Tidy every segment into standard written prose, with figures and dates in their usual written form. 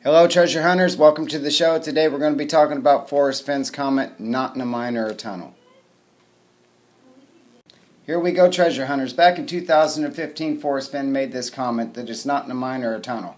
Hello treasure hunters, welcome to the show. Today we're going to be talking about Forrest Fenn's comment, not in a mine or a tunnel. Here we go treasure hunters. Back in 2015 Forrest Fenn made this comment that it's not in a mine or a tunnel.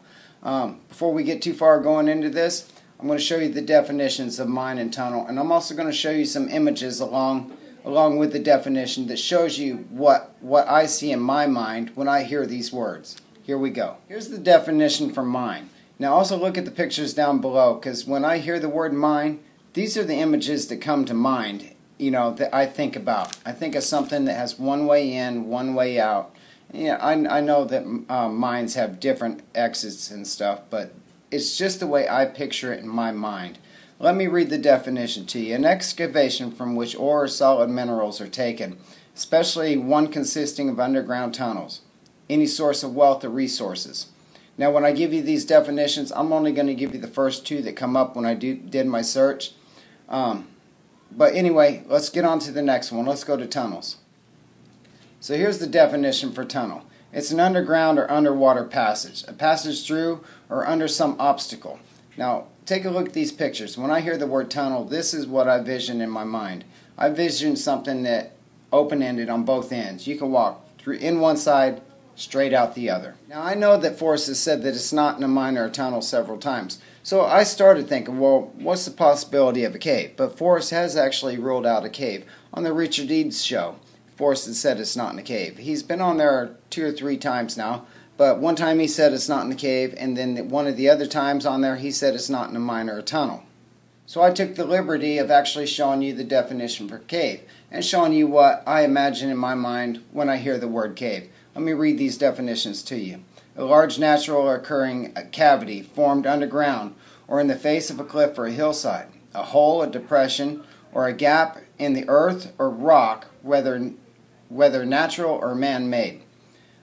Before we get too far going into this, I'm going to show you the definitions of mine and tunnel, and I'm also going to show you some images along with the definition that shows you what I see in my mind when I hear these words. Here we go. Here's the definition for mine. Now also look at the pictures down below, because when I hear the word mine, these are the images that come to mind, that I think about. I think of something that has one way in, one way out. Yeah, I know that mines have different exits and stuff, but it's just the way I picture it in my mind. Let me read the definition to you. An excavation from which ore or solid minerals are taken, especially one consisting of underground tunnels. Any source of wealth or resources. Now when I give you these definitions, I'm only going to give you the first two that come up when I did my search. But anyway, let's get on to the next one. Let's go to tunnels. So here's the definition for tunnel. It's an underground or underwater passage. A passage through or under some obstacle. Now take a look at these pictures. When I hear the word tunnel, this is what I vision in my mind. I vision something that open-ended on both ends. You can walk through in one side, straight out the other. Now I know that Forrest has said that it's not in a mine or a tunnel several times, so I started thinking, well, what's the possibility of a cave? But Forrest has actually ruled out a cave. On the Richard Eads show, Forrest has said it's not in a cave. He's been on there 2 or 3 times now, but one time he said it's not in a cave, and then one of the other times on there he said it's not in a mine or a tunnel. So I took the liberty of actually showing you the definition for cave, and showing you what I imagine in my mind when I hear the word cave. Let me read these definitions to you. A large natural occurring cavity formed underground or in the face of a cliff or a hillside. A hole, a depression, or a gap in the earth or rock, whether natural or man-made.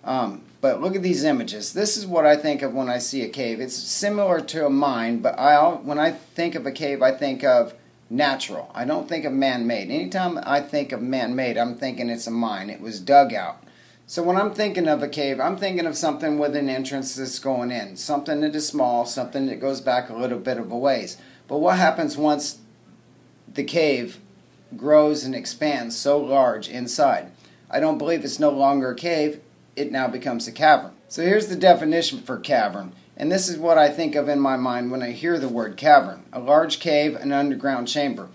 But look at these images. This is what I think of when I see a cave. It's similar to a mine, but when I think of a cave, I think of natural. I don't think of man-made. Anytime I think of man-made, I'm thinking it's a mine. It was dug out. So when I'm thinking of a cave, I'm thinking of something with an entrance that's going in. Something that is small, something that goes back a little bit of a ways. But what happens once the cave grows and expands so large inside? I don't believe it's no longer a cave. It now becomes a cavern. So here's the definition for cavern. And this is what I think of in my mind when I hear the word cavern. A large cave, an underground chamber.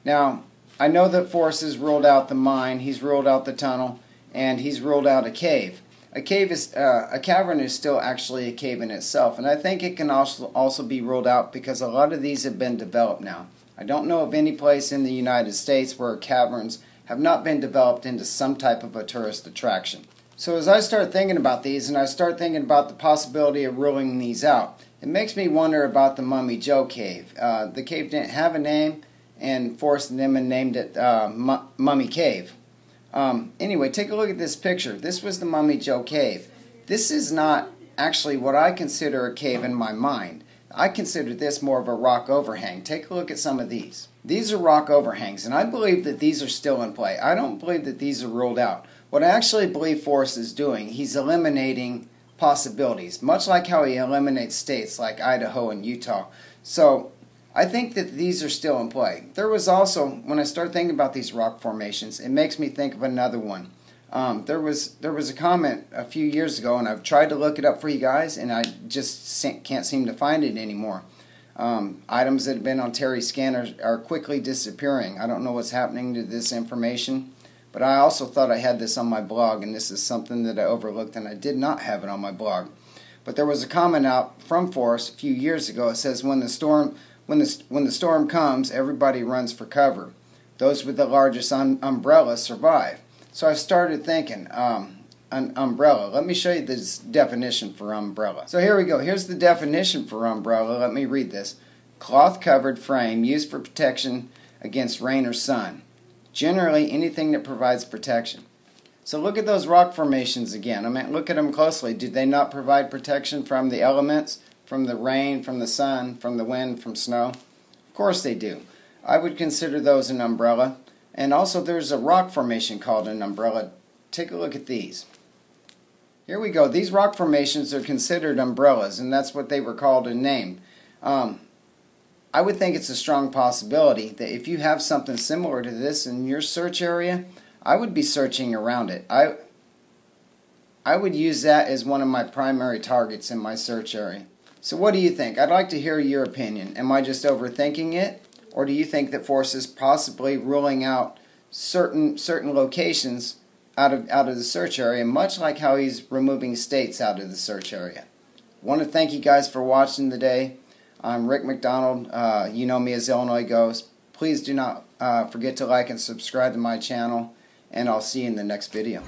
Now, I know that Forrest has ruled out the mine, he's ruled out the tunnel, and he's ruled out a cave. A cavern is still actually a cave in itself, and I think it can also be ruled out because a lot of these have been developed now. I don't know of any place in the United States where caverns have not been developed into some type of a tourist attraction. So as I start thinking about these, and I start thinking about the possibility of ruling these out, it makes me wonder about the Mummy Joe cave. The cave didn't have a name, and Forrest and them named it Mummy Cave. Anyway, take a look at this picture. This was the Mummy Joe cave. This is not actually what I consider a cave in my mind. I consider this more of a rock overhang. Take a look at some of these. These are rock overhangs, and I believe that these are still in play. I don't believe that these are ruled out. What I actually believe Forrest is doing, he's eliminating possibilities, much like how he eliminates states like Idaho and Utah. So I think that these are still in play. There was also, when I start thinking about these rock formations, it makes me think of another one. There was a comment a few years ago, and I've tried to look it up for you guys, and I just can't seem to find it anymore. Items that have been on Terry's scan are quickly disappearing. I don't know what's happening to this information, but I also thought I had this on my blog, and this is something that I overlooked, and I did not have it on my blog. But there was a comment out from Forrest a few years ago. It says, when the storm comes, everybody runs for cover. Those with the largest umbrella survive. So I started thinking, an umbrella. Let me show you this definition for umbrella. So here we go. Here's the definition for umbrella. Let me read this. Cloth-covered frame used for protection against rain or sun. Generally, anything that provides protection. So look at those rock formations again. I mean, look at them closely. Do they not provide protection from the elements? From the rain, from the sun, from the wind, from snow? Of course they do. I would consider those an umbrella. And also there's a rock formation called an umbrella. Take a look at these. Here we go. These rock formations are considered umbrellas, and that's what they were called and named. I would think it's a strong possibility that if you have something similar to this in your search area, I would be searching around it. I would use that as one of my primary targets in my search area. So what do you think? I'd like to hear your opinion. Am I just overthinking it? Or do you think that Forrest is possibly ruling out certain locations out of the search area, much like how he's removing states out of the search area? I want to thank you guys for watching today. I'm Rick McDonald. You know me as Illinois Ghost. Please do not forget to like and subscribe to my channel, and I'll see you in the next video.